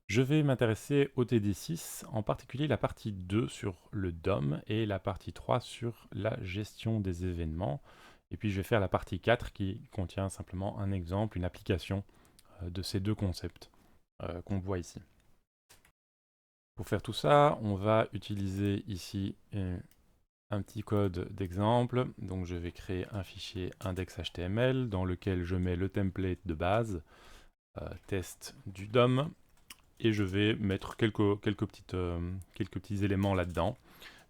Je vais m'intéresser au TD6, en particulier la partie 2 sur le DOM et la partie 3 sur la gestion des événements. Et puis je vais faire la partie 4 qui contient simplement un exemple, une application de ces deux concepts qu'on voit ici. Pour faire tout ça, on va utiliser ici un petit code d'exemple. Donc je vais créer un fichier index.html dans lequel je mets le template de base, test du DOM, et je vais mettre quelques petits éléments là-dedans.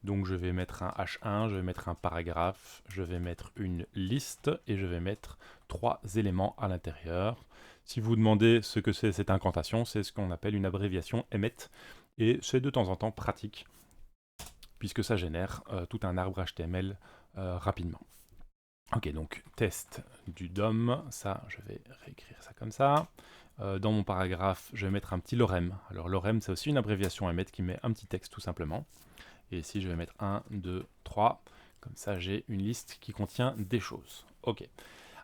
Donc je vais mettre un H1, je vais mettre un paragraphe, je vais mettre une liste et je vais mettre 3 éléments à l'intérieur. Si vous vous demandez ce que c'est cette incantation, c'est ce qu'on appelle une abréviation emmet, et c'est de temps en temps pratique puisque ça génère tout un arbre HTML rapidement. Ok, donc test du DOM, ça je vais réécrire ça comme ça. Dans mon paragraphe, je vais mettre un petit lorem. Alors lorem, c'est aussi une abréviation emmet qui met un petit texte tout simplement. Et ici, je vais mettre 1, 2, 3. Comme ça, j'ai une liste qui contient des choses. Ok.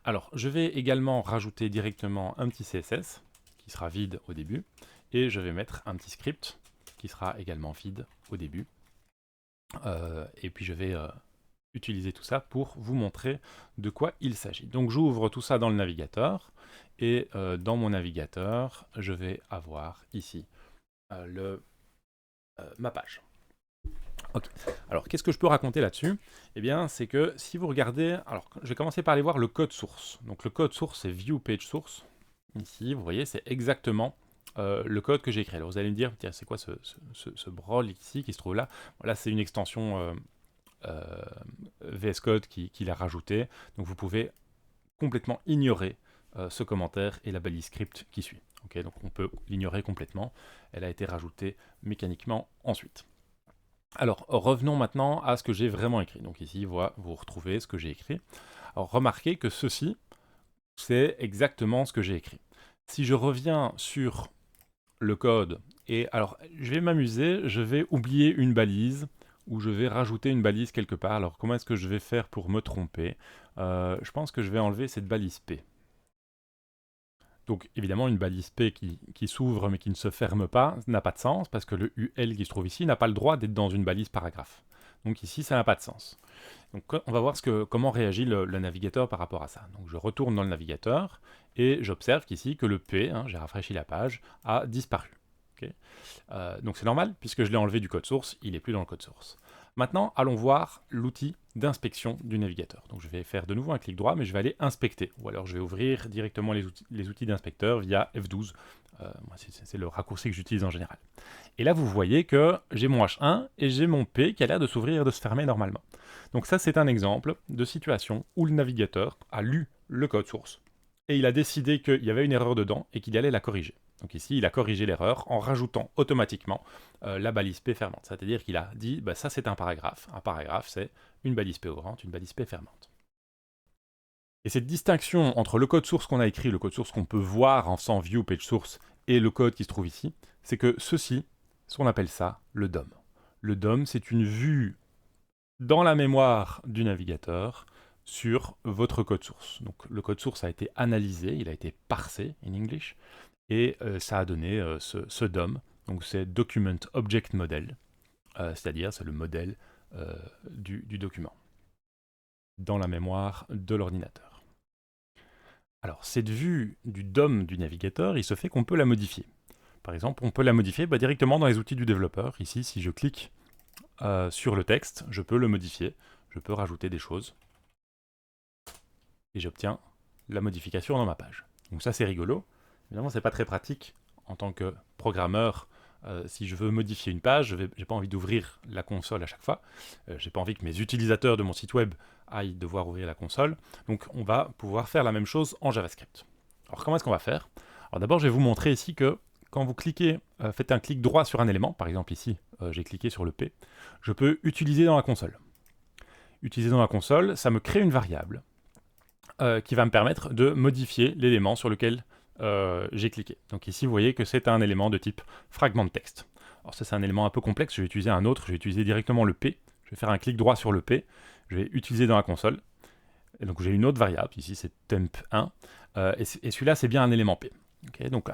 Alors, je vais également rajouter directement un petit CSS qui sera vide au début. Et je vais mettre un petit script qui sera également vide au début. Et puis, je vais utiliser tout ça pour vous montrer de quoi il s'agit. Donc, j'ouvre tout ça dans le navigateur. Et dans mon navigateur, je vais avoir ici ma page. Ok. Alors, qu'est-ce que je peux raconter là-dessus? Eh bien, c'est que si vous regardez... Alors, je vais commencer par aller voir le code source. Donc, le code source, c'est view page source. Ici, vous voyez, c'est exactement le code que j'ai écrit. Alors, vous allez me dire, tiens, c'est quoi ce brawl ici qui se trouve là? Voilà, c'est une extension VS Code qui l'a rajouté. Donc, vous pouvez complètement ignorer ce commentaire et la balise script qui suit. Okay, donc, on peut l'ignorer complètement. Elle a été rajoutée mécaniquement ensuite. Alors, revenons maintenant à ce que j'ai vraiment écrit. Donc ici, voilà, vous retrouvez ce que j'ai écrit. Alors, remarquez que ceci, c'est exactement ce que j'ai écrit. Si je reviens sur le code, et alors, je vais m'amuser, je vais oublier une balise, ou je vais rajouter une balise quelque part. Alors, comment est-ce que je vais faire pour me tromper? Je pense que je vais enlever cette balise P. Donc évidemment, une balise P qui s'ouvre mais qui ne se ferme pas n'a pas de sens, parce que le UL qui se trouve ici n'a pas le droit d'être dans une balise paragraphe. Donc ici, ça n'a pas de sens. Donc on va voir comment réagit le navigateur par rapport à ça. Donc je retourne dans le navigateur, et j'observe qu'ici, que le P, j'ai rafraîchi la page, a disparu. Okay, donc c'est normal, puisque je l'ai enlevé du code source, il n'est plus dans le code source. Maintenant, allons voir l'outil d'inspection du navigateur. Donc je vais faire de nouveau un clic droit, mais je vais aller inspecter. Ou alors je vais ouvrir directement les outils d'inspecteur via F12. C'est le raccourci que j'utilise en général. Et là, vous voyez que j'ai mon H1 et j'ai mon P qui a l'air de s'ouvrir et de se fermer normalement. Donc ça, c'est un exemple de situation où le navigateur a lu le code source et il a décidé qu'il y avait une erreur dedans et qu'il allait la corriger. Donc ici, il a corrigé l'erreur en rajoutant automatiquement la balise P fermante. C'est-à-dire qu'il a dit, bah, ça c'est un paragraphe. Un paragraphe, c'est une balise P ouvrante, une balise P fermante. Et cette distinction entre le code source qu'on a écrit, le code source qu'on peut voir en faisant view page source, et le code qui se trouve ici, c'est que ceci, on appelle ça le DOM. Le DOM, c'est une vue dans la mémoire du navigateur sur votre code source. Donc le code source a été analysé, il a été parsé in English, et ça a donné ce DOM. Donc c'est Document Object Model, c'est-à-dire c'est le modèle du document dans la mémoire de l'ordinateur. Alors cette vue du DOM du navigateur, il se fait qu'on peut la modifier. Par exemple, on peut la modifier directement dans les outils du développeur. Ici, si je clique sur le texte, je peux le modifier, je peux rajouter des choses, et j'obtiens la modification dans ma page. Donc ça, c'est rigolo. Évidemment, c'est pas très pratique en tant que programmeur. Si je veux modifier une page, j'ai pas envie d'ouvrir la console à chaque fois. J'ai pas envie que mes utilisateurs de mon site web aillent devoir ouvrir la console. Donc on va pouvoir faire la même chose en JavaScript. Alors comment est-ce qu'on va faire? Alors d'abord, je vais vous montrer ici que quand vous cliquez, faites un clic droit sur un élément, par exemple ici, j'ai cliqué sur le P, je peux utiliser dans la console. Utiliser dans la console, ça me crée une variable qui va me permettre de modifier l'élément sur lequel j'ai cliqué. Donc ici, vous voyez que c'est un élément de type fragment de texte. Alors ça, c'est un élément un peu complexe, je vais utiliser un autre, je vais utiliser directement le P, je vais faire un clic droit sur le P, je vais utiliser dans la console, et donc j'ai une autre variable, ici c'est temp1, et celui-là c'est bien un élément P. Okay, donc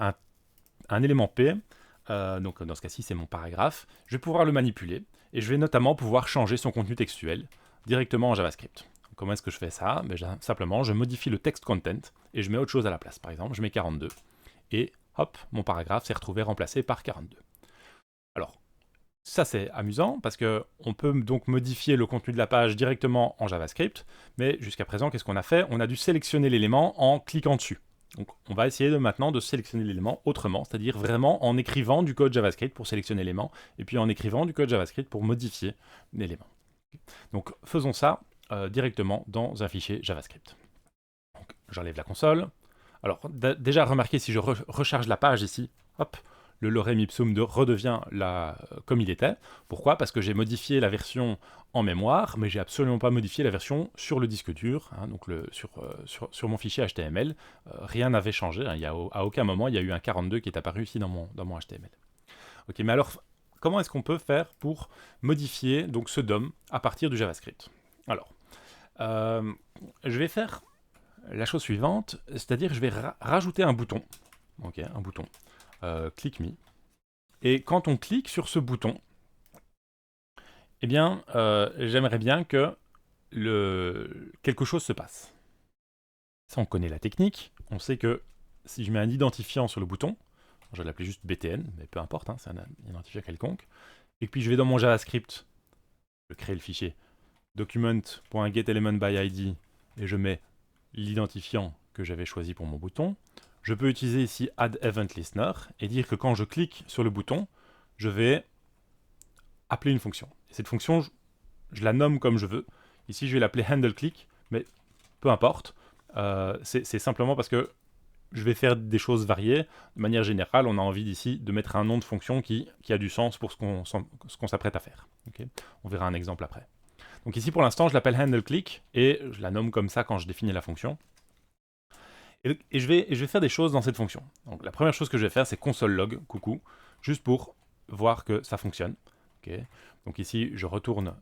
un élément P donc dans ce cas-ci c'est mon paragraphe, je vais pouvoir le manipuler et je vais notamment pouvoir changer son contenu textuel directement en JavaScript. Comment est-ce que je fais ça? Simplement je modifie le text content et je mets autre chose à la place. Par exemple je mets 42 et hop, mon paragraphe s'est retrouvé remplacé par 42. Alors ça c'est amusant parce qu'on peut donc modifier le contenu de la page directement en JavaScript, mais jusqu'à présent qu'est-ce qu'on a fait? On a dû sélectionner l'élément en cliquant dessus. Donc on va essayer maintenant de sélectionner l'élément autrement, c'est-à-dire vraiment en écrivant du code JavaScript pour sélectionner l'élément, et puis en écrivant du code JavaScript pour modifier l'élément. Donc faisons ça directement dans un fichier JavaScript. J'enlève la console. Alors déjà remarquez si je recharge la page ici, hop, le lorem ipsum redevient comme il était. Pourquoi? Parce que j'ai modifié la version en mémoire, mais j'ai absolument pas modifié la version sur le disque dur, hein, donc sur mon fichier HTML. Rien n'avait changé, hein, à aucun moment il y a eu un 42 qui est apparu ici dans mon HTML. Ok, mais alors, comment est-ce qu'on peut faire pour modifier donc, ce DOM à partir du JavaScript? Alors, je vais faire la chose suivante, c'est-à-dire je vais rajouter un bouton, ok, un bouton. Click me. Et quand on clique sur ce bouton, eh bien, j'aimerais bien que quelque chose se passe. Ça, on connaît la technique. On sait que si je mets un identifiant sur le bouton, je vais l'appeler juste BTN, mais peu importe, hein, c'est un identifiant quelconque, et puis je vais dans mon JavaScript, je crée le fichier document.getElementById et je mets l'identifiant que j'avais choisi pour mon bouton. Je peux utiliser ici Add Event Listener et dire que quand je clique sur le bouton, je vais appeler une fonction. Et cette fonction, je la nomme comme je veux. Ici, je vais l'appeler handleClick, mais peu importe. C'est simplement parce que je vais faire des choses variées. De manière générale, on a envie d'ici de mettre un nom de fonction qui a du sens pour ce qu'on s'apprête à faire. Okay, on verra un exemple après. Donc ici, pour l'instant, je l'appelle handleClick et je la nomme comme ça quand je définis la fonction. Et je vais faire des choses dans cette fonction. Donc la première chose que je vais faire, c'est console log, coucou, juste pour voir que ça fonctionne. Okay. Donc ici, je retourne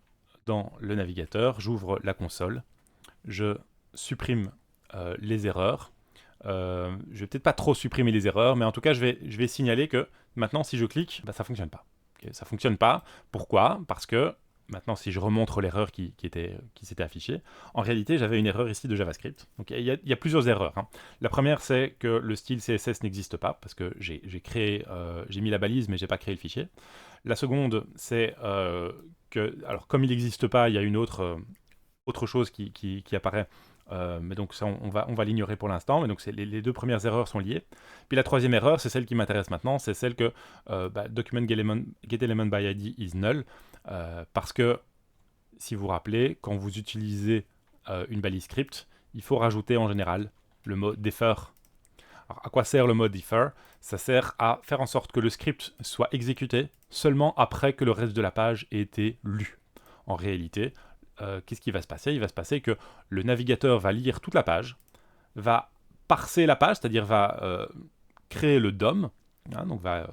dans le navigateur, j'ouvre la console, je supprime les erreurs. Je vais peut-être pas trop supprimer les erreurs, mais en tout cas, je vais signaler que maintenant, si je clique, bah, ça ne fonctionne pas. Okay. Ça ne fonctionne pas. Pourquoi? Parce que maintenant, si je remontre l'erreur qui s'était affichée, en réalité, j'avais une erreur ici de JavaScript. Donc, il y a plusieurs erreurs. Hein. La première, c'est que le style CSS n'existe pas, parce que j'ai mis la balise, mais j'ai pas créé le fichier. La seconde, c'est que, alors, comme il n'existe pas, il y a une autre chose qui apparaît. Mais donc ça, on va l'ignorer pour l'instant. Mais donc les deux premières erreurs sont liées. Puis la troisième erreur, c'est celle qui m'intéresse maintenant, c'est celle que document getElementById is null. Parce que, si vous vous rappelez, quand vous utilisez une balise script, il faut rajouter en général le mot defer. Alors, à quoi sert le mot defer? Ça sert à faire en sorte que le script soit exécuté seulement après que le reste de la page ait été lu. En réalité, qu'est-ce qui va se passer? Il va se passer que le navigateur va lire toute la page, va parser la page, c'est-à-dire va créer le DOM, hein, donc va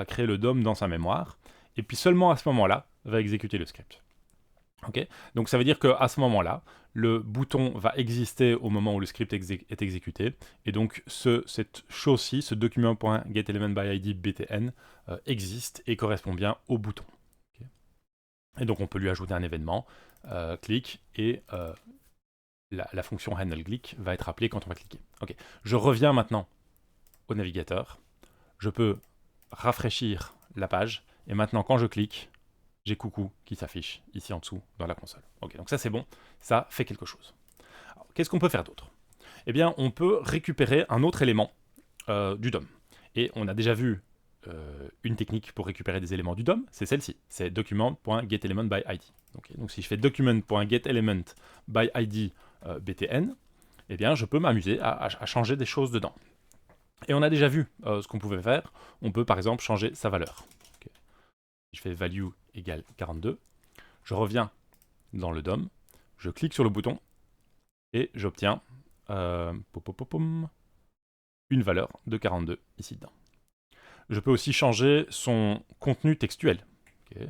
créer le DOM dans sa mémoire, et puis seulement à ce moment-là, va exécuter le script. Okay, donc ça veut dire qu'à ce moment-là, le bouton va exister au moment où le script est exécuté, et donc cette chose-ci, ce document.getElementById btn, existe et correspond bien au bouton. Okay. Et donc on peut lui ajouter un événement, clic, et la fonction handleClick va être appelée quand on va cliquer. Okay. Je reviens maintenant au navigateur, je peux rafraîchir la page, et maintenant quand je clique, j'ai coucou qui s'affiche ici en dessous dans la console. Ok, donc ça c'est bon, ça fait quelque chose. Qu'est-ce qu'on peut faire d'autre? Eh bien, on peut récupérer un autre élément du DOM. Et on a déjà vu une technique pour récupérer des éléments du DOM, c'est celle-ci, c'est document.getElementById. Okay, donc si je fais document.getElementById btn, eh bien je peux m'amuser à changer des choses dedans. Et on a déjà vu ce qu'on pouvait faire. On peut par exemple changer sa valeur. Okay. Si je fais value égale 42, je reviens dans le DOM, je clique sur le bouton et j'obtiens une valeur de 42 ici dedans. Je peux aussi changer son contenu textuel. Okay.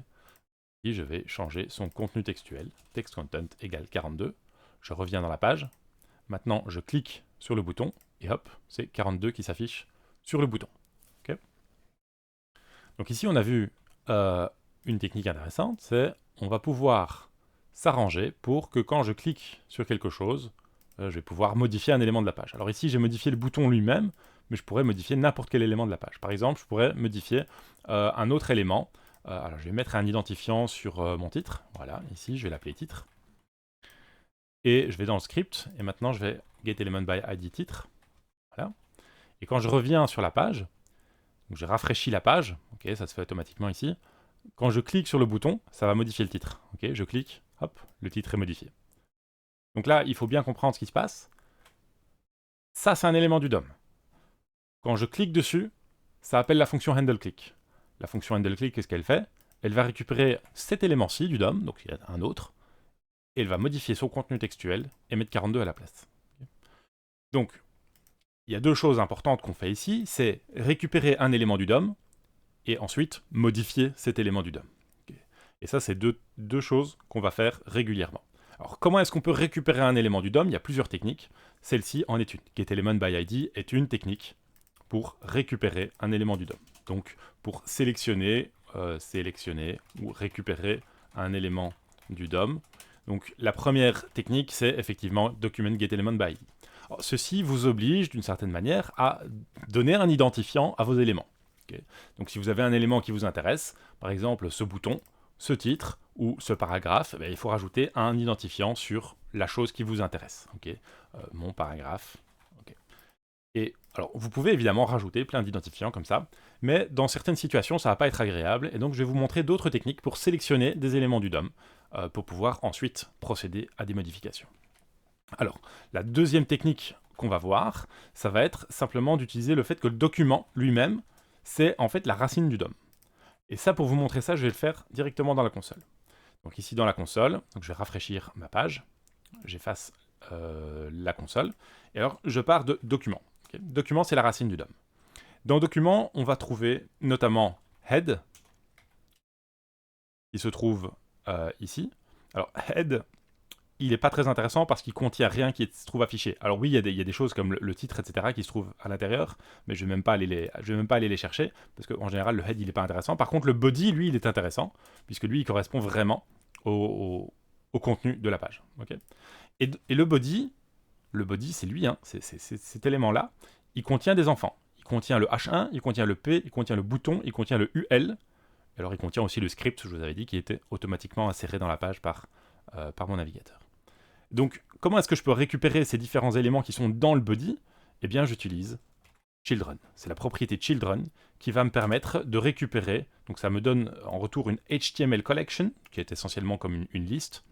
Et je vais changer son contenu textuel. Text content égale 42. Je reviens dans la page. Maintenant, je clique sur le bouton et hop, c'est 42 qui s'affiche sur le bouton. Okay. Donc ici, on a vu une technique intéressante, c'est on va pouvoir s'arranger pour que quand je clique sur quelque chose, je vais pouvoir modifier un élément de la page. Alors ici, j'ai modifié le bouton lui-même, mais je pourrais modifier n'importe quel élément de la page. Par exemple, je pourrais modifier un autre élément. Alors, je vais mettre un identifiant sur mon titre. Voilà, ici, je vais l'appeler titre. Et je vais dans le script, et maintenant, je vais getElementById titre. Voilà. Et quand je reviens sur la page, donc je rafraîchis la page, ok, ça se fait automatiquement ici. Quand je clique sur le bouton, ça va modifier le titre. Ok, je clique, hop, le titre est modifié. Donc là, il faut bien comprendre ce qui se passe. Ça, c'est un élément du DOM. Quand je clique dessus, ça appelle la fonction handleClick. La fonction handleClick, qu'est-ce qu'elle fait? Elle va récupérer cet élément-ci du DOM, donc il y a un autre, et elle va modifier son contenu textuel et mettre 42 à la place. Donc, il y a deux choses importantes qu'on fait ici, c'est récupérer un élément du DOM, et ensuite modifier cet élément du DOM. Et ça, c'est deux choses qu'on va faire régulièrement. Alors, comment est-ce qu'on peut récupérer un élément du DOM? Il y a plusieurs techniques. Celle-ci en est une. getElementById est une technique pour récupérer un élément du DOM. Donc, pour sélectionner ou récupérer un élément du DOM. Donc, la première technique, c'est effectivement document getElementById. Ceci vous oblige, d'une certaine manière, à donner un identifiant à vos éléments. Okay. Donc, si vous avez un élément qui vous intéresse, par exemple ce bouton, ce titre ou ce paragraphe, il faut rajouter un identifiant sur la chose qui vous intéresse. Okay. Mon paragraphe. Okay. Et alors, vous pouvez évidemment rajouter plein d'identifiants comme ça, mais dans certaines situations, ça ne va pas être agréable, et donc je vais vous montrer d'autres techniques pour sélectionner des éléments du DOM, pour pouvoir ensuite procéder à des modifications. Alors, la deuxième technique qu'on va voir, ça va être simplement d'utiliser le fait que le document lui-même, c'est en fait la racine du DOM. Et ça, pour vous montrer ça, je vais le faire directement dans la console. Donc ici dans la console, donc je vais rafraîchir ma page, j'efface la console, et alors je pars de document. Okay. Document, c'est la racine du DOM. Dans document, on va trouver notamment head, qui se trouve ici. Alors head, il n'est pas très intéressant parce qu'il contient rien qui se trouve affiché. Alors oui, il y a des choses comme le titre, etc., qui se trouvent à l'intérieur, mais je ne vais même pas aller les chercher, parce qu'en général, le head, il n'est pas intéressant. Par contre, le body, lui, il est intéressant, puisque lui, il correspond vraiment au contenu de la page. Okay. Et le body, c'est lui, hein, c'est cet élément-là, il contient des enfants. Il contient le H1, il contient le P, il contient le bouton, il contient le UL, alors il contient aussi le script, je vous avais dit, qui était automatiquement inséré dans la page par mon navigateur. Donc, comment est-ce que je peux récupérer ces différents éléments qui sont dans le body? Eh bien, j'utilise children. C'est la propriété children qui va me permettre de récupérer, donc ça me donne en retour une HTML collection, qui est essentiellement comme une liste,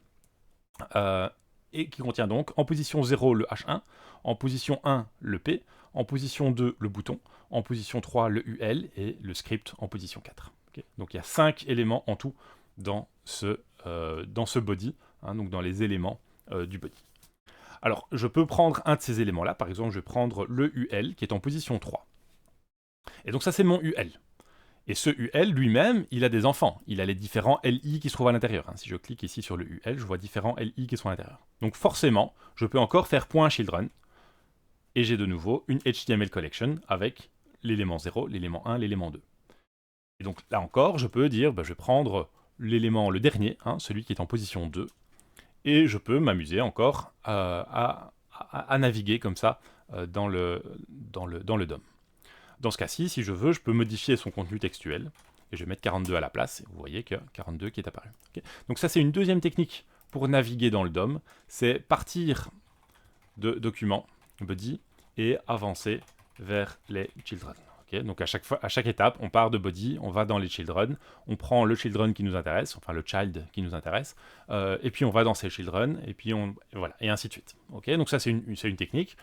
et qui contient donc en position 0 le H1, en position 1 le P, en position 2 le bouton, en position 3 le UL et le script en position 4. Okay. Donc il y a 5 éléments en tout dans ce body, hein, donc dans les éléments du body. Alors, je peux prendre un de ces éléments-là, par exemple, je vais prendre le UL qui est en position 3. Et donc ça, c'est mon UL. Et ce UL lui-même, il a des enfants. Il a les différents LI qui se trouvent à l'intérieur. Si je clique ici sur le UL, je vois différents LI qui sont à l'intérieur. Donc forcément, je peux encore faire .children, et j'ai de nouveau une HTML collection avec l'élément 0, l'élément 1, l'élément 2. Et donc là encore, je peux dire, je vais prendre l'élément, le dernier, hein, celui qui est en position 2, et je peux m'amuser encore à naviguer comme ça dans le DOM. Dans ce cas-ci, si je veux, je peux modifier son contenu textuel, et je vais mettre 42 à la place, et vous voyez que 42 qui est apparu. Okay. Donc ça, c'est une deuxième technique pour naviguer dans le DOM, c'est partir de document, body, et avancer vers les children. Okay. Donc à chaque étape, on part de body, on va dans les children, on prend le children qui nous intéresse, enfin le child qui nous intéresse, et puis on va dans ces children, et puis voilà, et ainsi de suite. Okay. Donc ça, c'est une technique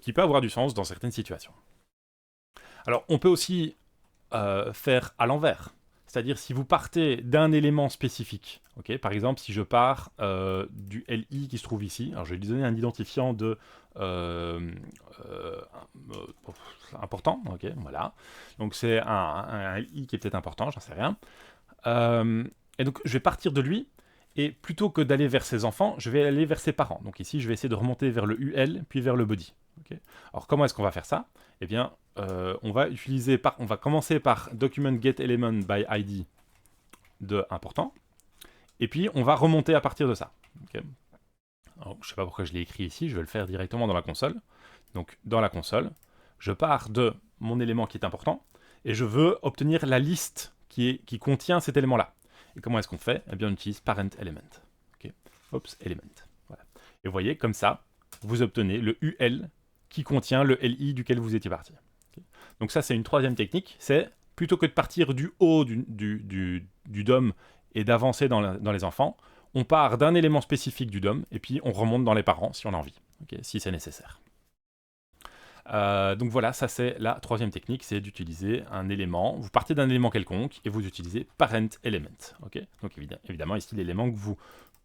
qui peut avoir du sens dans certaines situations. Alors, on peut aussi faire à l'envers. C'est-à-dire, si vous partez d'un élément spécifique, okay, par exemple, si je pars du LI qui se trouve ici, alors je vais lui donner un identifiant de important, ok, voilà. Donc c'est un LI qui est peut-être important, j'en sais rien. Et donc, je vais partir de lui, et plutôt que d'aller vers ses enfants, je vais aller vers ses parents. Donc ici, je vais essayer de remonter vers le UL, puis vers le body. Okay. Alors comment est-ce qu'on va faire ça? Eh bien, on va commencer par document get element by ID de important, et puis on va remonter à partir de ça. Okay. Alors, je ne sais pas pourquoi je l'ai écrit ici, je vais le faire directement dans la console. Donc dans la console, je pars de mon élément qui est important, et je veux obtenir la liste qui contient cet élément-là. Et comment est-ce qu'on fait? Eh bien on utilise parent element. Okay. Oops, element. Voilà. Et vous voyez, comme ça, vous obtenez le UL qui contient le LI duquel vous étiez parti. Okay. Donc ça, c'est une troisième technique, c'est plutôt que de partir du haut du DOM et d'avancer dans les enfants, on part d'un élément spécifique du DOM, et puis on remonte dans les parents si on a envie, okay, si c'est nécessaire. Donc voilà, ça c'est la troisième technique, c'est d'utiliser un élément. Vous partez d'un élément quelconque et vous utilisez parent element. Okay, donc évidemment, ici, l'élément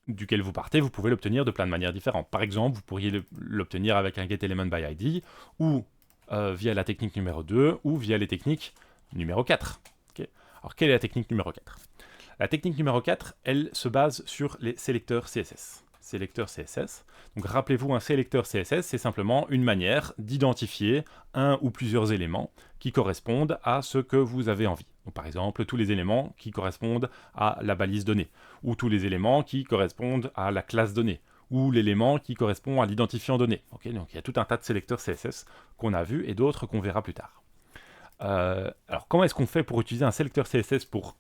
duquel vous partez, vous pouvez l'obtenir de plein de manières différentes. Par exemple, vous pourriez l'obtenir avec un getElementById, ou via la technique numéro 2, ou via les techniques numéro 4. Okay. Alors, quelle est la technique numéro 4? La technique numéro 4, elle se base sur les sélecteurs CSS. Sélecteur CSS. Donc rappelez-vous, un sélecteur CSS, c'est simplement une manière d'identifier un ou plusieurs éléments qui correspondent à ce que vous avez envie. Donc, par exemple, tous les éléments qui correspondent à la balise donnée, ou tous les éléments qui correspondent à la classe donnée, ou l'élément qui correspond à l'identifiant donné. Okay, donc il y a tout un tas de sélecteurs CSS qu'on a vus et d'autres qu'on verra plus tard. Alors comment est-ce qu'on fait pour utiliser un sélecteur CSS pour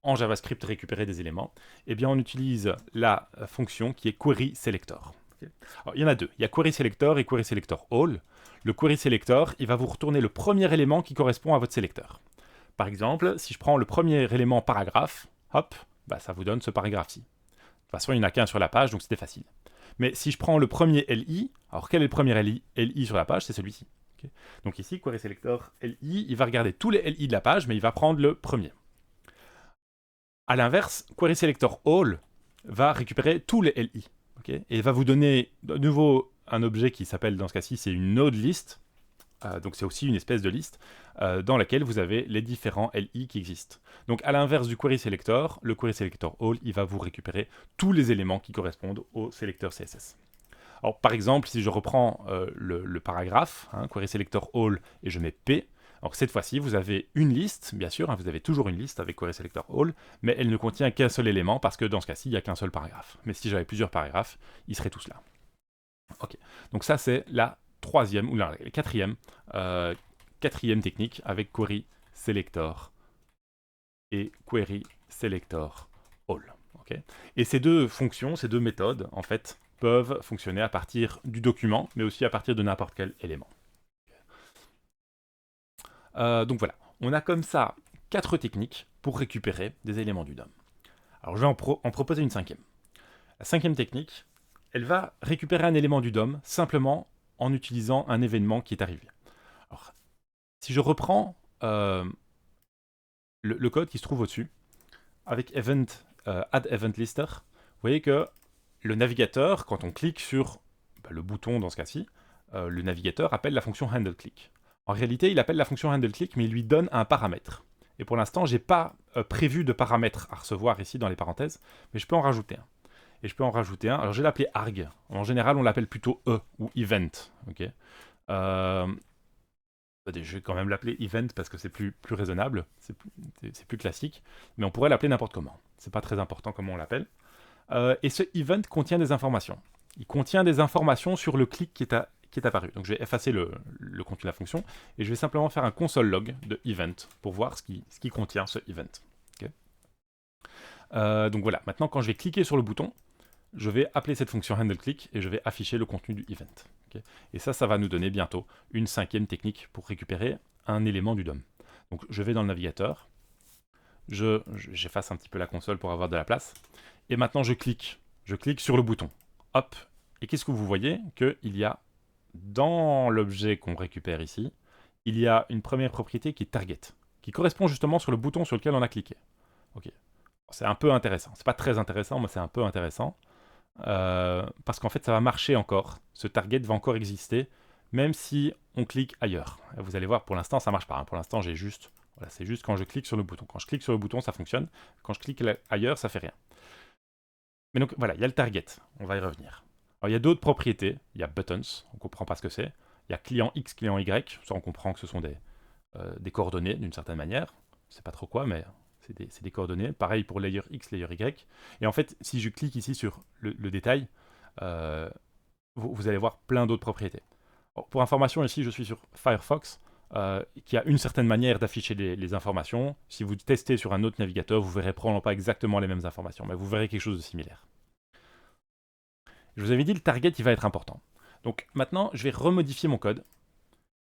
en JavaScript récupérer des éléments? Eh bien on utilise la fonction qui est querySelector. Okay. Alors, il y en a deux, il y a querySelector et querySelectorAll. Le querySelector, il va vous retourner le premier élément qui correspond à votre sélecteur. Par exemple, si je prends le premier élément paragraphe, hop, bah, ça vous donne ce paragraphe-ci. De toute façon, il n'y en a qu'un sur la page, donc c'était facile. Mais si je prends le premier LI, alors quel est le premier LI sur la page? C'est celui-ci. Okay. Donc ici, querySelector LI, il va regarder tous les LI de la page, mais il va prendre le premier. A l'inverse, querySelectorAll va récupérer tous les LI. Okay, et va vous donner de nouveau un objet qui s'appelle, dans ce cas-ci, c'est une node list. Donc c'est aussi une espèce de liste dans laquelle vous avez les différents LI qui existent. Donc à l'inverse du querySelector, le querySelectorAll, il va vous récupérer tous les éléments qui correspondent au sélecteur CSS. Alors par exemple, si je reprends le paragraphe, querySelectorAll, et je mets P, alors cette fois-ci, vous avez une liste, bien sûr, vous avez toujours une liste avec querySelectorAll, mais elle ne contient qu'un seul élément, parce que dans ce cas-ci, il n'y a qu'un seul paragraphe. Mais si j'avais plusieurs paragraphes, ils seraient tous là. Ok, donc ça c'est la troisième, ou la quatrième technique avec querySelector et querySelectorAll. Okay. Et ces deux fonctions, ces deux méthodes, en fait, peuvent fonctionner à partir du document, mais aussi à partir de n'importe quel élément. Donc voilà, on a comme ça 4 techniques pour récupérer des éléments du DOM. Alors je vais en proposer une cinquième. La cinquième technique, elle va récupérer un élément du DOM simplement en utilisant un événement qui est arrivé. Alors, si je reprends le code qui se trouve au-dessus, avec add event lister, vous voyez que le navigateur, quand on clique sur le bouton dans ce cas-ci, le navigateur appelle la fonction handleClick. En réalité, il appelle la fonction handleClick, mais il lui donne un paramètre. Et pour l'instant, je n'ai pas prévu de paramètre à recevoir ici dans les parenthèses, mais je peux en rajouter un. Et je peux en rajouter un. Alors je vais l'appeler arg. En général, on l'appelle plutôt e ou event. Okay. Je vais quand même l'appeler event parce que c'est plus raisonnable, c'est plus classique, mais on pourrait l'appeler n'importe comment. C'est pas très important comment on l'appelle. Et ce event contient des informations. Il contient des informations sur le clic qui est apparu. Donc je vais effacer le contenu de la fonction et je vais simplement faire un console log de event pour voir ce qui contient ce event. Okay. Donc voilà, maintenant quand je vais cliquer sur le bouton, je vais appeler cette fonction handleClick et je vais afficher le contenu du event. Okay. Et ça va nous donner bientôt une cinquième technique pour récupérer un élément du DOM. Donc je vais dans le navigateur, j'efface un petit peu la console pour avoir de la place, et maintenant je clique sur le bouton. Hop, et qu'est-ce que vous voyez? Qu'il y a dans l'objet qu'on récupère ici, il y a une première propriété qui est target, qui correspond justement sur le bouton sur lequel on a cliqué. Ok. C'est un peu intéressant. C'est pas très intéressant, mais c'est un peu intéressant. Parce qu'en fait, ça va marcher encore. Ce target va encore exister, même si on clique ailleurs. Vous allez voir, pour l'instant, ça marche pas. Pour l'instant, j'ai juste... Voilà, c'est juste quand je clique sur le bouton. Quand je clique sur le bouton, ça fonctionne. Quand je clique ailleurs, ça fait rien. Mais donc, voilà, il y a le target. On va y revenir. Alors, il y a d'autres propriétés. Il y a buttons. On comprend pas ce que c'est. Il il y a client X, client Y, ça on comprend que ce sont des coordonnées d'une certaine manière, je sais pas trop quoi, mais c'est des coordonnées. Pareil pour layer X, layer Y. Et en fait, si je clique ici sur le détail, vous allez voir plein d'autres propriétés. Alors, pour information, ici, je suis sur Firefox, qui a une certaine manière d'afficher les informations. Si vous testez sur un autre navigateur, vous verrez probablement pas exactement les mêmes informations, mais vous verrez quelque chose de similaire. Je vous avais dit, le target, il va être important. Donc maintenant, je vais remodifier mon code.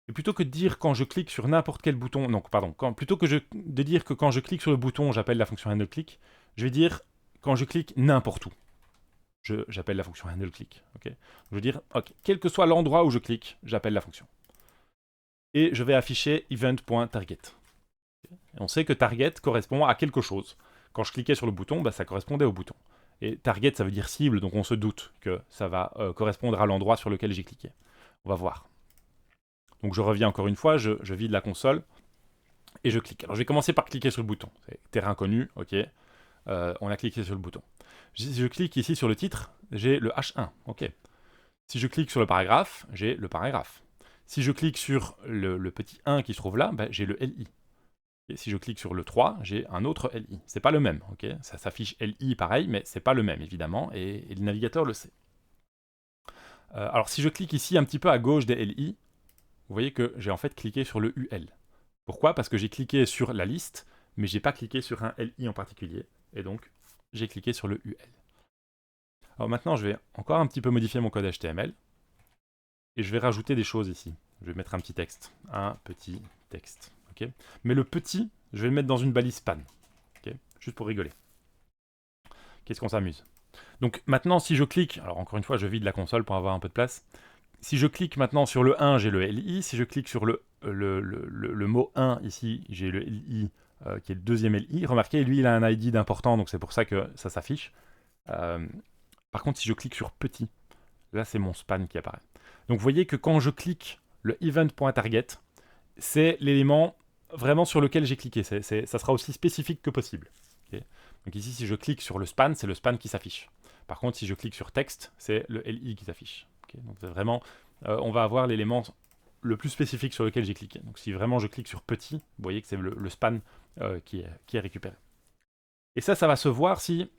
Et plutôt que de dire quand je clique sur n'importe quel bouton, donc pardon, plutôt que de dire que quand je clique sur le bouton, j'appelle la fonction handleClick, je vais dire quand je clique n'importe où, j'appelle la fonction handleClick. Okay, je veux dire, ok, quel que soit l'endroit où je clique, j'appelle la fonction. Et je vais afficher event.target. Et on sait que target correspond à quelque chose. Quand je cliquais sur le bouton, bah, ça correspondait au bouton. Et target, ça veut dire cible, donc on se doute que ça va correspondre à l'endroit sur lequel j'ai cliqué. On va voir. Donc je reviens encore une fois, je vide la console et je clique. Alors je vais commencer par cliquer sur le bouton. C'est terrain connu, ok. On a cliqué sur le bouton. Si je clique ici sur le titre, j'ai le H1, ok. Si je clique sur le paragraphe, j'ai le paragraphe. Si je clique sur le petit 1 qui se trouve là, j'ai le LI. Et si je clique sur le 3, j'ai un autre LI. C'est pas le même, ok. Ça s'affiche LI pareil, mais c'est pas le même évidemment, et le navigateur le sait. Alors si je clique ici un petit peu à gauche des LI, vous voyez que j'ai en fait cliqué sur le UL. Pourquoi? Parce que j'ai cliqué sur la liste, mais j'ai pas cliqué sur un LI en particulier. Et donc, j'ai cliqué sur le UL. Alors maintenant, je vais encore un petit peu modifier mon code HTML. Et je vais rajouter des choses ici. Je vais mettre un petit texte. Un petit texte. Okay, mais le petit, je vais le mettre dans une balise span. Okay, juste pour rigoler. Qu'est-ce qu'on s'amuse? Donc maintenant, si je clique, alors encore une fois, je vide la console pour avoir un peu de place. Si je clique maintenant sur le 1, j'ai le LI. Si je clique sur le mot 1 ici, j'ai le LI qui est le deuxième LI. Remarquez, lui, il a un ID d'important, donc c'est pour ça que ça s'affiche. Par contre, si je clique sur petit, là, c'est mon span qui apparaît. Donc vous voyez que quand je clique le event.target, c'est l'élément vraiment sur lequel j'ai cliqué. Ça sera aussi spécifique que possible. Okay, donc ici, si je clique sur le span, c'est le span qui s'affiche. Par contre, si je clique sur texte, c'est le LI qui s'affiche. Okay, donc c'est vraiment, on va avoir l'élément le plus spécifique sur lequel j'ai cliqué. Donc si vraiment je clique sur petit, vous voyez que c'est le span qui est récupéré. Et ça va se voir si,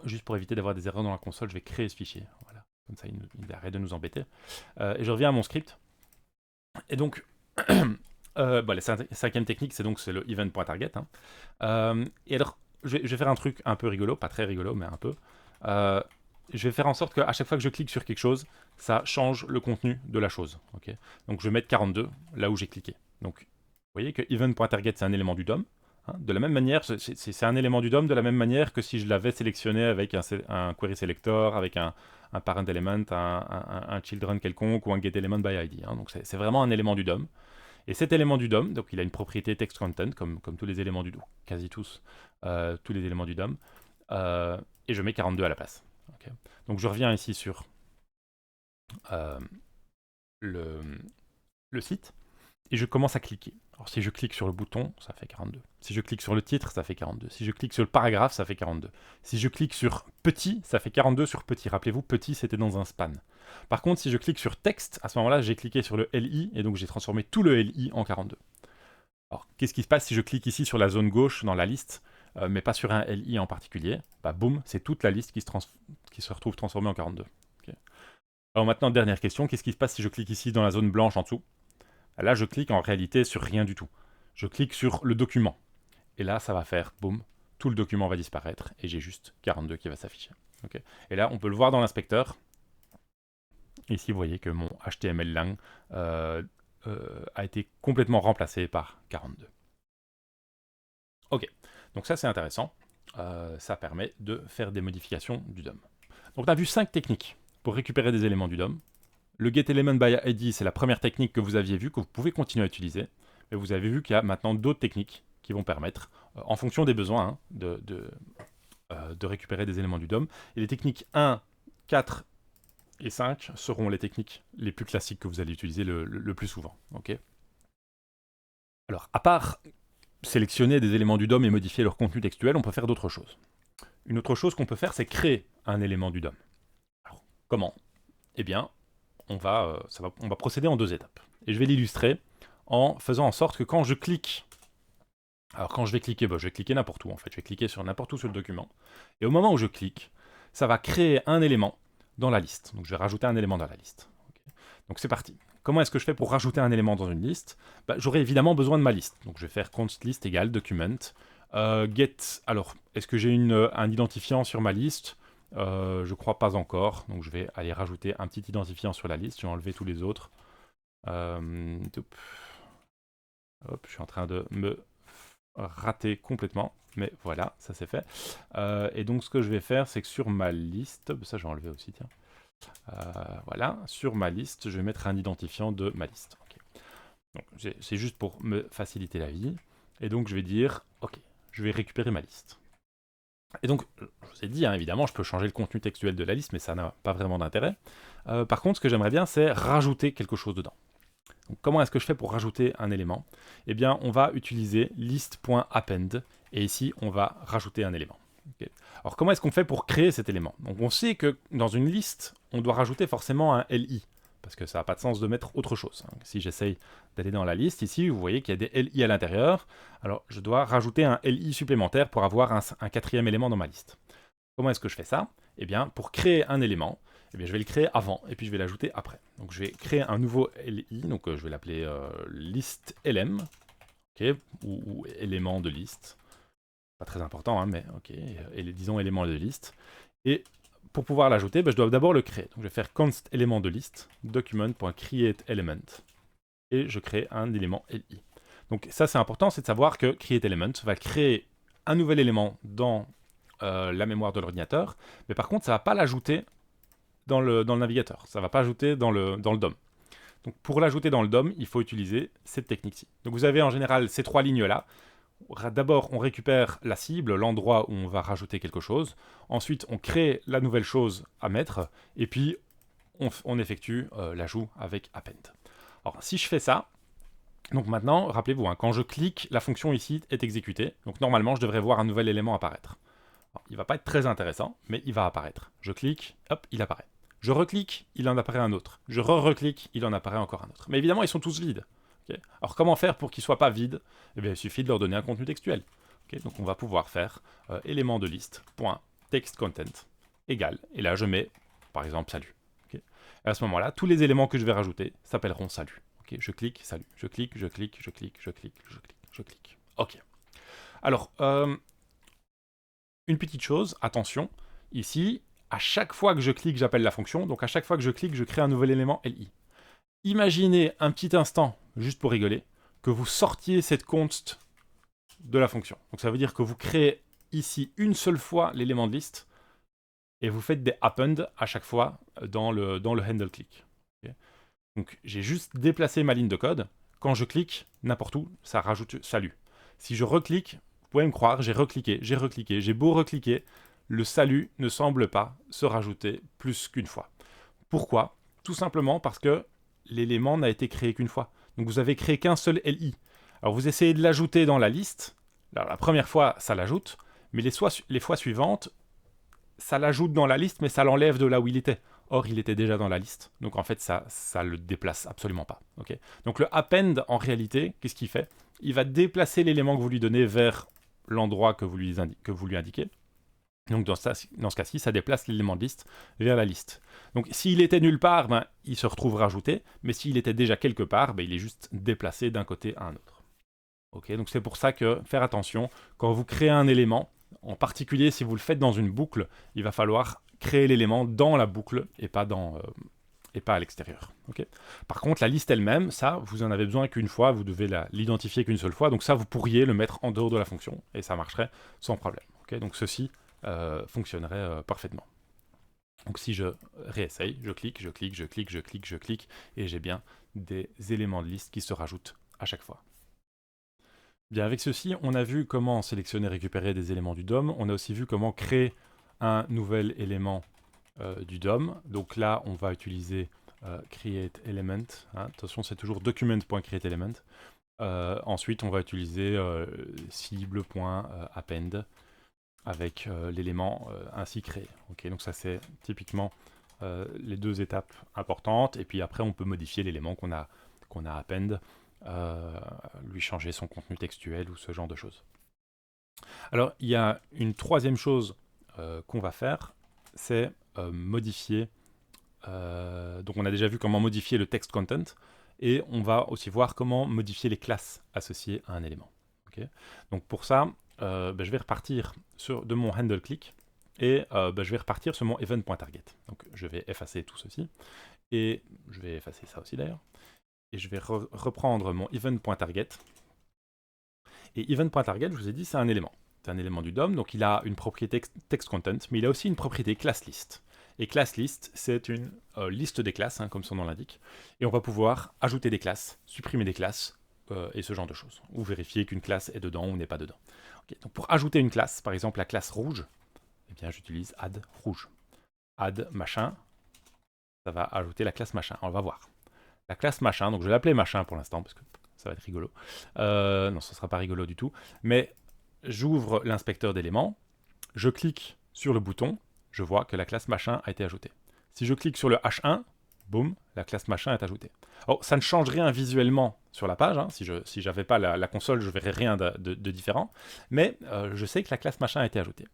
juste pour éviter d'avoir des erreurs dans la console, je vais créer ce fichier. Voilà, comme ça il arrête de nous embêter. Et je reviens à mon script. Et donc, la cinquième technique, c'est le event.target. Hein. Et alors, je vais faire un truc un peu rigolo, pas très rigolo, mais un peu. Je vais faire en sorte qu'à chaque fois que je clique sur quelque chose, ça change le contenu de la chose. Okay, donc je vais mettre 42 là où j'ai cliqué. Donc vous voyez que event.target, c'est un élément du DOM. Hein. De la même manière, c'est un élément du DOM de la même manière que si je l'avais sélectionné avec un query selector, avec un parent element, un children quelconque ou un get element by ID. Hein. Donc c'est vraiment un élément du DOM. Et cet élément du DOM, donc il a une propriété text content, comme tous les éléments du DOM, quasi tous les éléments du DOM, et je mets 42 à la place. Okay. Donc je reviens ici sur le site, et je commence à cliquer. Alors si je clique sur le bouton, ça fait 42. Si je clique sur le titre, ça fait 42. Si je clique sur le paragraphe, ça fait 42. Si je clique sur petit, ça fait 42 sur petit. Rappelez-vous, petit, c'était dans un span. Par contre, si je clique sur texte, à ce moment-là, j'ai cliqué sur le LI, et donc j'ai transformé tout le LI en 42. Alors, qu'est-ce qui se passe si je clique ici sur la zone gauche dans la liste, mais pas sur un LI en particulier? Bah boum, c'est toute la liste qui se retrouve transformée en 42. Okay. Alors maintenant, dernière question, qu'est-ce qui se passe si je clique ici dans la zone blanche en dessous? Là, je clique en réalité sur rien du tout. Je clique sur le document. Et là, ça va faire, boum, tout le document va disparaître, et j'ai juste 42 qui va s'afficher. Okay. Et là, on peut le voir dans l'inspecteur. Ici, vous voyez que mon HTML lang a été complètement remplacé par 42. Ok, donc ça c'est intéressant. Ça permet de faire des modifications du DOM. Donc on a vu 5 techniques pour récupérer des éléments du DOM. Le getElementById, c'est la première technique que vous aviez vue, que vous pouvez continuer à utiliser. Mais vous avez vu qu'il y a maintenant d'autres techniques qui vont permettre, en fonction des besoins, hein, de récupérer des éléments du DOM. Et les techniques 1, 4 et 5 seront les techniques les plus classiques que vous allez utiliser le plus souvent. Okay, alors, à part sélectionner des éléments du DOM et modifier leur contenu textuel, on peut faire d'autres choses. Une autre chose qu'on peut faire, c'est créer un élément du DOM. Alors, comment? Eh bien, on va procéder en 2 étapes. Et je vais l'illustrer en faisant en sorte que quand je clique, alors quand je vais cliquer, je vais cliquer n'importe où en fait, je vais cliquer sur n'importe où sur le document, et au moment où je clique, ça va créer un élément dans la liste. Donc je vais rajouter un élément dans la liste. Okay. Donc c'est parti. Comment est-ce que je fais pour rajouter un élément dans une liste? J'aurai évidemment besoin de ma liste. Donc je vais faire const list égale document. Get, alors, est-ce que j'ai un identifiant sur ma liste? Je crois pas encore. Donc je vais aller rajouter un petit identifiant sur la liste. Je vais enlever tous les autres. Hop, je suis en train de me rater complètement. Mais voilà, ça c'est fait. Et donc ce que je vais faire, c'est que sur ma liste... Ça je vais enlever aussi, tiens. Voilà, sur ma liste, je vais mettre un identifiant de ma liste. Okay. C'est juste pour me faciliter la vie. Et donc je vais dire, ok, je vais récupérer ma liste. Et donc, je vous ai dit, hein, évidemment, je peux changer le contenu textuel de la liste, mais ça n'a pas vraiment d'intérêt. Par contre, ce que j'aimerais bien, c'est rajouter quelque chose dedans. Donc, comment est-ce que je fais pour rajouter un élément? Eh bien, on va utiliser list.append, et ici, on va rajouter un élément. Okay. Alors, comment est-ce qu'on fait pour créer cet élément? Donc, on sait que dans une liste, on doit rajouter forcément un LI, parce que ça n'a pas de sens de mettre autre chose. Si j'essaye d'aller dans la liste, ici, vous voyez qu'il y a des LI à l'intérieur. Alors, je dois rajouter un LI supplémentaire pour avoir un quatrième élément dans ma liste. Comment est-ce que je fais ça? Eh bien, pour créer un élément, eh bien, je vais le créer avant, et puis je vais l'ajouter après. Donc, je vais créer un nouveau LI, donc je vais l'appeler list.lm, okay, ou élément de liste. Pas très important, hein, mais ok, disons élément de liste. Et pour pouvoir l'ajouter, je dois d'abord le créer. Donc je vais faire const élément de liste, document.createElement, et je crée un élément LI. Donc ça c'est important, c'est de savoir que createElement va créer un nouvel élément dans la mémoire de l'ordinateur, mais par contre ça ne va pas l'ajouter dans le navigateur, ça ne va pas ajouter dans le DOM. Donc pour l'ajouter dans le DOM, il faut utiliser cette technique-ci. Donc vous avez en général ces 3 lignes-là. D'abord, on récupère la cible, l'endroit où on va rajouter quelque chose. Ensuite, on crée la nouvelle chose à mettre. Et puis, on effectue l'ajout avec append. Alors, si je fais ça, donc maintenant, rappelez-vous, hein, quand je clique, la fonction ici est exécutée. Donc normalement, je devrais voir un nouvel élément apparaître. Alors, il ne va pas être très intéressant, mais il va apparaître. Je clique, hop, il apparaît. Je reclique, il en apparaît un autre. Je re-reclique, il en apparaît encore un autre. Mais évidemment, ils sont tous vides. Okay. Alors comment faire pour qu'ils ne soient pas vides? Eh bien, il suffit de leur donner un contenu textuel. Okay. Donc on va pouvoir faire élément de liste, .textContent, égal. Et là, je mets, par exemple, salut. Okay. Et à ce moment-là, tous les éléments que je vais rajouter s'appelleront salut. Okay. Je clique, salut. Je clique, je clique, je clique, je clique, je clique, je clique. Ok. Alors, une petite chose, attention, ici, à chaque fois que je clique, j'appelle la fonction. Donc à chaque fois que je clique, je crée un nouvel élément LI. Imaginez un petit instant, juste pour rigoler, que vous sortiez cette const de la fonction. Donc ça veut dire que vous créez ici une seule fois l'élément de liste et vous faites des append à chaque fois dans le handle click. Okay. Donc j'ai juste déplacé ma ligne de code. Quand je clique n'importe où, ça rajoute salut. Si je reclique, vous pouvez me croire, j'ai recliqué, j'ai beau recliquer, le salut ne semble pas se rajouter plus qu'une fois. Pourquoi? Tout simplement parce que l'élément n'a été créé qu'une fois. Donc vous avez créé qu'un seul LI. Alors vous essayez de l'ajouter dans la liste. Alors la première fois, ça l'ajoute, mais les fois suivantes, ça l'ajoute dans la liste, mais ça l'enlève de là où il était. Or, il était déjà dans la liste. Donc en fait, ça le déplace absolument pas. Okay. Donc le append, en réalité, qu'est-ce qu'il fait? Il va déplacer l'élément que vous lui donnez vers l'endroit que vous lui indiquez. Donc dans ce cas-ci, ça déplace l'élément de liste vers la liste. Donc s'il était nulle part, il se retrouve rajouté, mais s'il était déjà quelque part, il est juste déplacé d'un côté à un autre. Okay, donc c'est pour ça que faire attention, quand vous créez un élément, en particulier si vous le faites dans une boucle, il va falloir créer l'élément dans la boucle et pas à l'extérieur. Okay. Par contre, la liste elle-même, ça, vous en avez besoin qu'une fois, vous devez l'identifier qu'une seule fois, donc ça, vous pourriez le mettre en dehors de la fonction, et ça marcherait sans problème. Okay, donc ceci fonctionnerait parfaitement. Donc si je réessaye, je clique, je clique, je clique, je clique, je clique, et j'ai bien des éléments de liste qui se rajoutent à chaque fois. Bien, avec ceci, on a vu comment sélectionner et récupérer des éléments du DOM, on a aussi vu comment créer un nouvel élément du DOM. Donc là, on va utiliser createElement, hein. Attention, c'est toujours document.createElement. Ensuite, on va utiliser cible.append avec l'élément ainsi créé. Okay, donc ça c'est typiquement les deux étapes importantes, et puis après on peut modifier l'élément qu'on a append, lui changer son contenu textuel ou ce genre de choses. Alors il y a une troisième chose qu'on va faire, c'est modifier. Donc on a déjà vu comment modifier le text content, et on va aussi voir comment modifier les classes associées à un élément. Okay. Donc pour ça, je vais repartir de mon handle click, et je vais repartir sur mon event.target. Donc je vais effacer tout ceci, et je vais effacer ça aussi d'ailleurs, et je vais reprendre mon event.target. Et event.target, je vous ai dit, c'est un élément. C'est un élément du DOM, donc il a une propriété text content, mais il a aussi une propriété class list. Et class list, c'est une liste des classes, comme son nom l'indique, et on va pouvoir ajouter des classes, supprimer des classes, et ce genre de choses, ou vérifier qu'une classe est dedans ou n'est pas dedans. Okay, donc pour ajouter une classe, par exemple la classe rouge, eh bien j'utilise add rouge. Add machin, ça va ajouter la classe machin, on va voir. La classe machin, donc je vais l'appeler machin pour l'instant, parce que ça va être rigolo. Non, ce ne sera pas rigolo du tout, mais j'ouvre l'inspecteur d'éléments, je clique sur le bouton, je vois que la classe machin a été ajoutée. Si je clique sur le H1, boum, la classe machin est ajoutée. Alors, ça ne change rien visuellement sur la page, si j'avais pas la console, je ne verrais rien de différent, mais je sais que la classe machin a été ajoutée.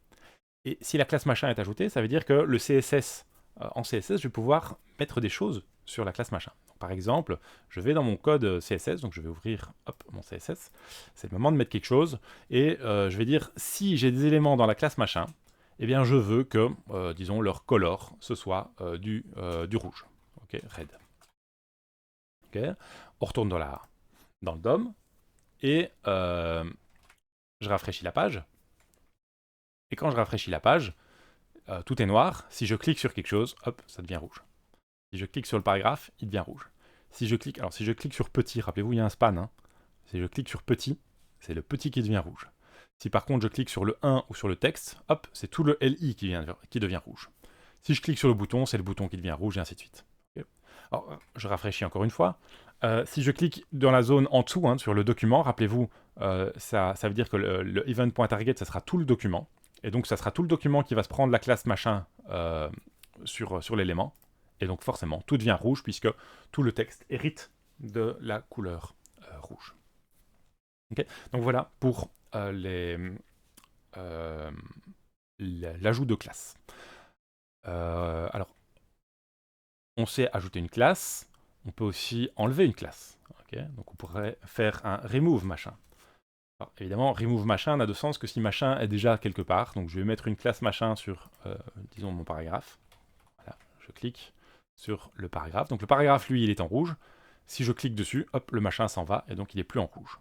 Et si la classe machin est ajoutée, ça veut dire que le CSS, en CSS, je vais pouvoir mettre des choses sur la classe machin. Donc, par exemple, je vais dans mon code CSS, donc je vais ouvrir mon CSS, c'est le moment de mettre quelque chose, et je vais dire, si j'ai des éléments dans la classe machin, eh bien je veux que, disons, leur color, ce soit du rouge. Ok, red. Ok, on retourne dans le DOM, et je rafraîchis la page. Et quand je rafraîchis la page, tout est noir. Si je clique sur quelque chose, hop, ça devient rouge. Si je clique sur le paragraphe, il devient rouge. Si je clique sur petit, rappelez-vous, il y a un span. Si je clique sur petit, c'est le petit qui devient rouge. Si par contre je clique sur le 1 ou sur le texte, hop, c'est tout le LI qui devient rouge. Si je clique sur le bouton, c'est le bouton qui devient rouge, et ainsi de suite. Okay. Alors, je rafraîchis encore une fois. Si je clique dans la zone en dessous, sur le document, rappelez-vous, ça veut dire que le event.target, ça sera tout le document. Et donc, ça sera tout le document qui va se prendre la classe machin sur l'élément. Et donc, forcément, tout devient rouge, puisque tout le texte hérite de la couleur rouge. Okay. Donc voilà pour l'ajout de classe. Alors, on sait ajouter une classe, on peut aussi enlever une classe. Okay. Donc on pourrait faire un remove machin. Alors, évidemment, remove machin n'a de sens que si machin est déjà quelque part. Donc je vais mettre une classe machin sur, disons, mon paragraphe. Voilà, je clique sur le paragraphe. Donc le paragraphe, lui, il est en rouge. Si je clique dessus, hop, le machin s'en va, et donc il n'est plus en rouge.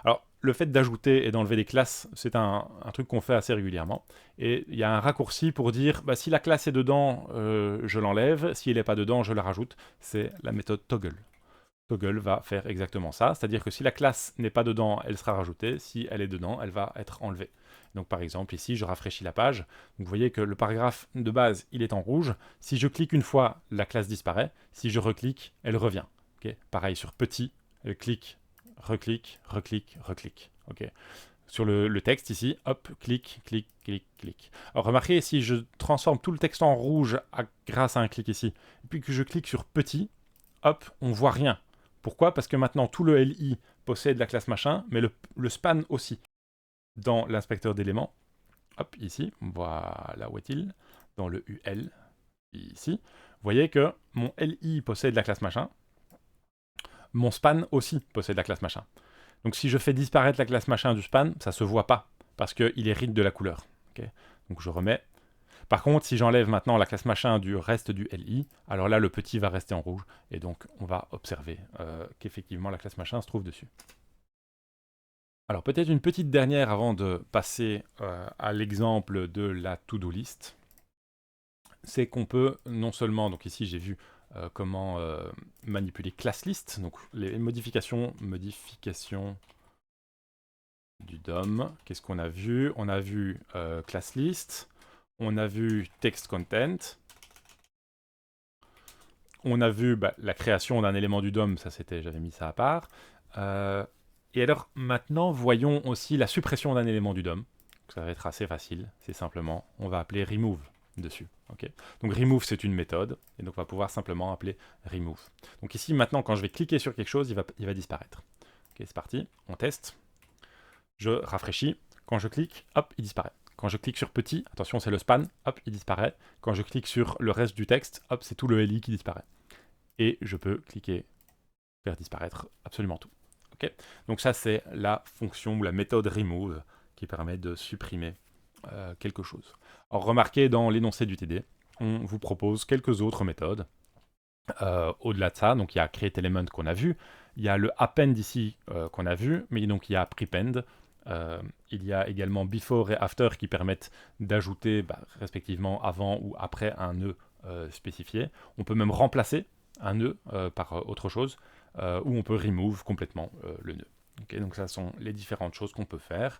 Alors, le fait d'ajouter et d'enlever des classes, c'est un truc qu'on fait assez régulièrement. Et il y a un raccourci pour dire, si la classe est dedans, je l'enlève. Si elle n'est pas dedans, je la rajoute. C'est la méthode toggle. Toggle va faire exactement ça. C'est-à-dire que si la classe n'est pas dedans, elle sera rajoutée. Si elle est dedans, elle va être enlevée. Donc par exemple, ici, je rafraîchis la page. Donc, vous voyez que le paragraphe de base, il est en rouge. Si je clique une fois, la classe disparaît. Si je reclique, elle revient. Okay. Pareil sur petit, clic, reclique, reclique, reclique. Okay. Sur le texte ici, hop, clic, clic, clic, clic. Alors remarquez, si je transforme tout le texte en rouge grâce à un clic ici, et puis que je clique sur petit, hop, on voit rien. Pourquoi? Parce que maintenant tout le LI possède la classe machin, mais le span aussi. Dans l'inspecteur d'éléments, hop, ici, voilà où est-il? Dans le UL, ici, vous voyez que mon LI possède la classe machin, mon span aussi possède la classe machin. Donc si je fais disparaître la classe machin du span, ça se voit pas, parce qu'il hérite de la couleur. Okay. Donc je remets. Par contre, si j'enlève maintenant la classe machin du reste du LI, alors là le petit va rester en rouge, et donc on va observer qu'effectivement la classe machin se trouve dessus. Alors peut-être une petite dernière avant de passer à l'exemple de la to-do list, c'est qu'on peut non seulement, donc ici j'ai vu comment manipuler class list, donc les modifications du DOM. Qu'est-ce qu'on a vu? On a vu class list, on a vu text content, on a vu la création d'un élément du DOM, ça c'était, j'avais mis ça à part. Et alors maintenant, voyons aussi la suppression d'un élément du DOM. Ça va être assez facile, c'est simplement, on va appeler remove. dessus. Okay, donc remove, c'est une méthode, et donc on va pouvoir simplement appeler remove. Donc ici, maintenant, quand je vais cliquer sur quelque chose, il va disparaître. Ok, c'est parti, on teste. Je rafraîchis. Quand je clique, hop, il disparaît. Quand je clique sur petit, attention, c'est le span, hop, il disparaît. Quand je clique sur le reste du texte, hop, c'est tout le LI qui disparaît. Et je peux cliquer, faire disparaître absolument tout. Okay, donc ça, c'est la fonction ou la méthode remove qui permet de supprimer quelque chose. Alors remarquez, dans l'énoncé du TD, on vous propose quelques autres méthodes. Au-delà de ça, donc il y a create element qu'on a vu, il y a le append ici qu'on a vu, mais donc il y a prepend, il y a également before et after qui permettent d'ajouter respectivement avant ou après un nœud spécifié. On peut même remplacer un nœud par autre chose, ou on peut remove complètement le nœud. Okay, donc ça sont les différentes choses qu'on peut faire.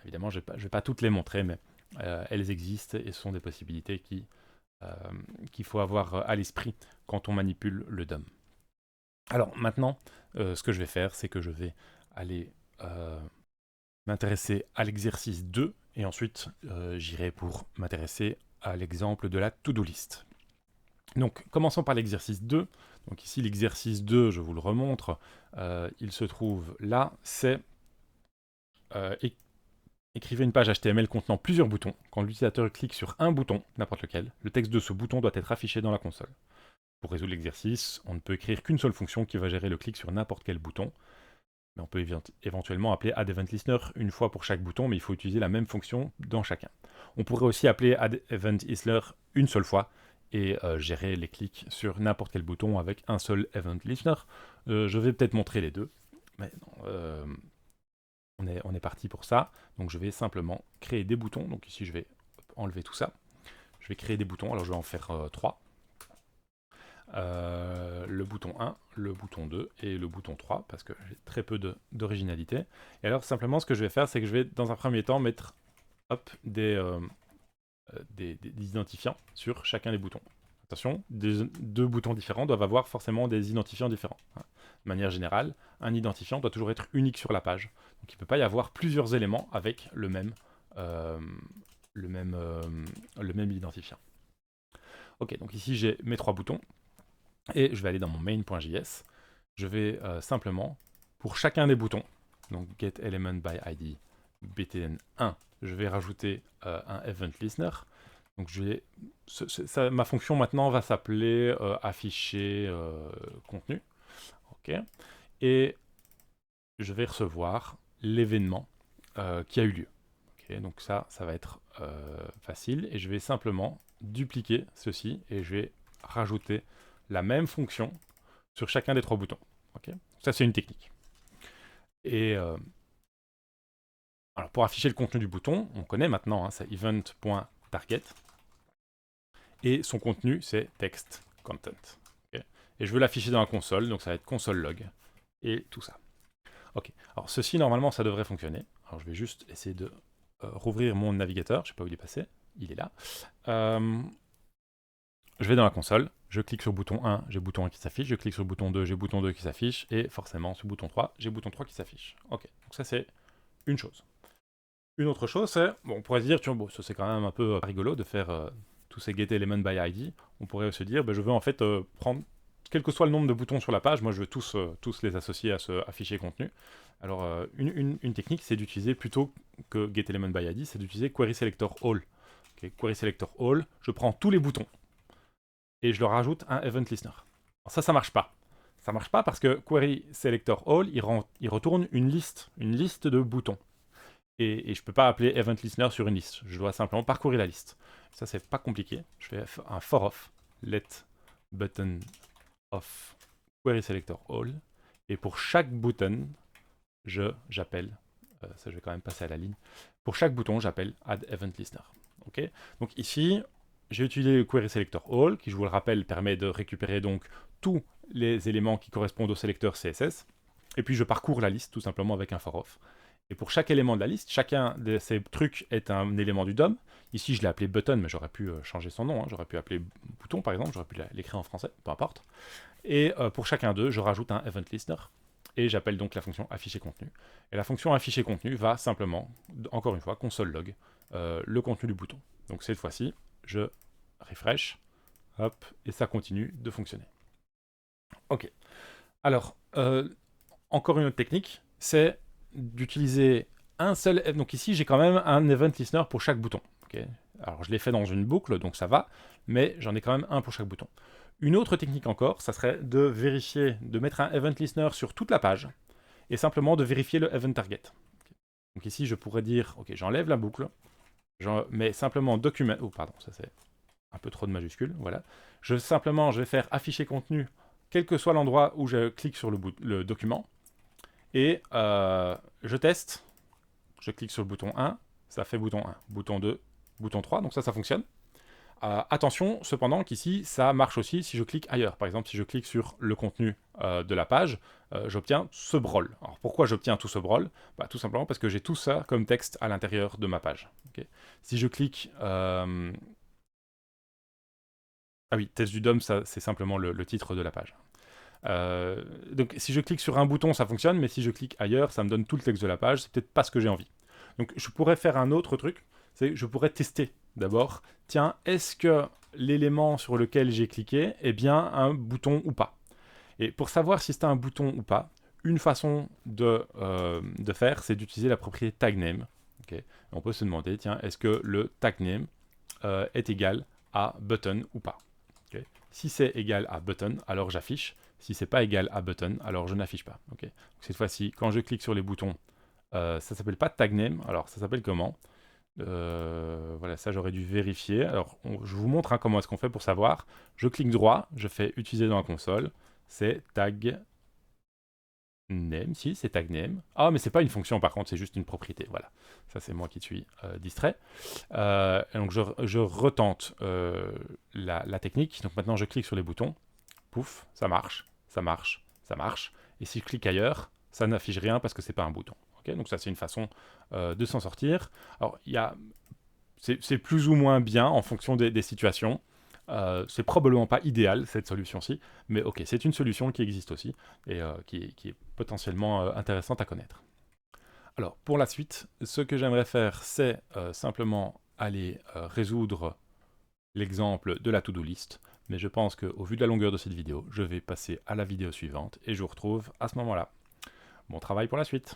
Évidemment, je ne vais pas toutes les montrer, mais elles existent et ce sont des possibilités qu'il faut avoir à l'esprit quand on manipule le DOM. Alors maintenant, ce que je vais faire, c'est que je vais aller m'intéresser à l'exercice 2, et ensuite j'irai pour m'intéresser à l'exemple de la to-do list. Donc commençons par l'exercice 2. Donc ici l'exercice 2, je vous le remontre, il se trouve là, c'est écrivez une page HTML contenant plusieurs boutons. Quand l'utilisateur clique sur un bouton, n'importe lequel, le texte de ce bouton doit être affiché dans la console. Pour résoudre l'exercice, on ne peut écrire qu'une seule fonction qui va gérer le clic sur n'importe quel bouton. Mais on peut éventuellement appeler addEventListener une fois pour chaque bouton, mais il faut utiliser la même fonction dans chacun. On pourrait aussi appeler addEventListener une seule fois et gérer les clics sur n'importe quel bouton avec un seul eventListener. Je vais peut-être montrer les deux, mais non, on est parti pour ça. Donc je vais simplement créer des boutons. Donc ici je vais enlever tout ça. Je vais créer des boutons, alors je vais en faire 3. Le bouton 1, le bouton 2 et le bouton 3, parce que j'ai très peu d'originalité. Et alors simplement ce que je vais faire, c'est que je vais dans un premier temps mettre des identifiants sur chacun des boutons. Attention, deux boutons différents doivent avoir forcément des identifiants différents. De manière générale, un identifiant doit toujours être unique sur la page. Donc il ne peut pas y avoir plusieurs éléments avec le même identifiant. Ok, donc ici j'ai mes 3 boutons. Et je vais aller dans mon main.js. Je vais simplement, pour chacun des boutons, donc getElementById, btn1, je vais rajouter un eventListener. Donc ma fonction maintenant va s'appeler afficher contenu. Ok. Et je vais recevoir l'événement qui a eu lieu. Okay, donc ça va être facile. Et je vais simplement dupliquer ceci et je vais rajouter la même fonction sur chacun des 3 boutons. Okay, ça, c'est une technique. Et alors pour afficher le contenu du bouton, on connaît maintenant, hein, c'est event.target. Et son contenu, c'est text content. Okay, et je veux l'afficher dans la console, donc ça va être console log et tout ça. Ok, alors ceci, normalement, ça devrait fonctionner. Alors je vais juste essayer de rouvrir mon navigateur, je ne sais pas où il est passé, il est là. Je vais dans la console, je clique sur bouton 1, j'ai bouton 1 qui s'affiche, je clique sur bouton 2, j'ai bouton 2 qui s'affiche, et forcément sur bouton 3, j'ai bouton 3 qui s'affiche. Ok, donc ça c'est une chose. Une autre chose, c'est, bon, on pourrait se dire, tu vois, bon, ça c'est quand même un peu rigolo de faire tous ces getElementById. On pourrait se dire, je veux en fait prendre, quel que soit le nombre de boutons sur la page, moi je veux tous les associer à ce afficher contenu. Alors une technique, c'est d'utiliser, plutôt que getElementById, c'est d'utiliser querySelectorAll. Okay, querySelectorAll, je prends tous les boutons, et je leur rajoute un eventListener. Alors ça marche pas. Ça marche pas parce que querySelectorAll, il retourne une liste de boutons. Et je peux pas appeler eventListener sur une liste. Je dois simplement parcourir la liste. Ça, c'est pas compliqué. Je fais un for-off, let button of querySelectorAll. Et pour chaque button, j'appelle, ça je vais quand même passer à la ligne, pour chaque bouton, j'appelle addEventListener. Okay, donc ici, j'ai utilisé le querySelectorAll, qui, je vous le rappelle, permet de récupérer donc tous les éléments qui correspondent au sélecteur CSS. Et puis je parcours la liste tout simplement avec un for-off. Et pour chaque élément de la liste, chacun de ces trucs est un élément du DOM. Ici, je l'ai appelé button, mais j'aurais pu changer son nom. Hein. J'aurais pu appeler bouton, par exemple. J'aurais pu l'écrire en français, peu importe. Et pour chacun d'eux, je rajoute un eventListener. Et j'appelle donc la fonction afficher contenu. Et la fonction afficher contenu va simplement, encore une fois, console log le contenu du bouton. Donc cette fois-ci, je refresh, hop, et ça continue de fonctionner. Ok. Alors, encore une autre technique, c'est d'utiliser un seul... Donc ici, j'ai quand même un event listener pour chaque bouton. Okay. Alors, je l'ai fait dans une boucle, donc ça va, mais j'en ai quand même un pour chaque bouton. Une autre technique encore, ça serait de vérifier, de mettre un event listener sur toute la page, et simplement de vérifier le event target. Donc ici, je pourrais dire, ok, j'enlève la boucle, je mets simplement document... Oh, pardon, ça c'est un peu trop de majuscules, voilà. Je vais faire afficher contenu, quel que soit l'endroit où je clique sur le document, et je teste, je clique sur le bouton 1, ça fait bouton 1, bouton 2, bouton 3, donc ça fonctionne. Attention, cependant, qu'ici, ça marche aussi si je clique ailleurs. Par exemple, si je clique sur le contenu de la page, j'obtiens ce brol. Alors, pourquoi j'obtiens tout ce brol? Tout simplement parce que j'ai tout ça comme texte à l'intérieur de ma page. Okay. Si je clique... Ah oui, test du DOM, c'est simplement le titre de la page. Donc, si je clique sur un bouton, ça fonctionne, mais si je clique ailleurs, ça me donne tout le texte de la page. C'est peut-être pas ce que j'ai envie. Donc, je pourrais faire un autre truc, c'est que je pourrais tester d'abord. Tiens, est-ce que l'élément sur lequel j'ai cliqué est bien un bouton ou pas? Et pour savoir si c'est un bouton ou pas, une façon de faire, c'est d'utiliser la propriété tagname. Okay. On peut se demander, tiens, est-ce que le tagname est égal à button ou pas? Okay. Si c'est égal à button, alors j'affiche. Si c'est pas égal à button, alors je n'affiche pas. Okay. Donc cette fois-ci, quand je clique sur les boutons, ça s'appelle pas tagname. Alors ça s'appelle comment? Voilà, ça j'aurais dû vérifier. Alors je vous montre comment est-ce qu'on fait pour savoir. Je clique droit, je fais utiliser dans la console. C'est tag name, si c'est tag name. Ah mais c'est pas une fonction par contre, c'est juste une propriété. Voilà, ça c'est moi qui suis distrait. Et donc je retente la technique. Donc maintenant je clique sur les boutons. Pouf, ça marche, ça marche, ça marche. Et si je clique ailleurs, ça n'affiche rien parce que c'est pas un bouton. Okay, donc ça c'est une façon de s'en sortir. Alors c'est plus ou moins bien en fonction des situations. C'est probablement pas idéal cette solution-ci, mais ok, c'est une solution qui existe aussi et qui est potentiellement intéressante à connaître. Alors pour la suite, ce que j'aimerais faire, c'est simplement aller résoudre l'exemple de la to-do list, mais je pense qu'au vu de la longueur de cette vidéo, je vais passer à la vidéo suivante et je vous retrouve à ce moment-là. Bon travail pour la suite.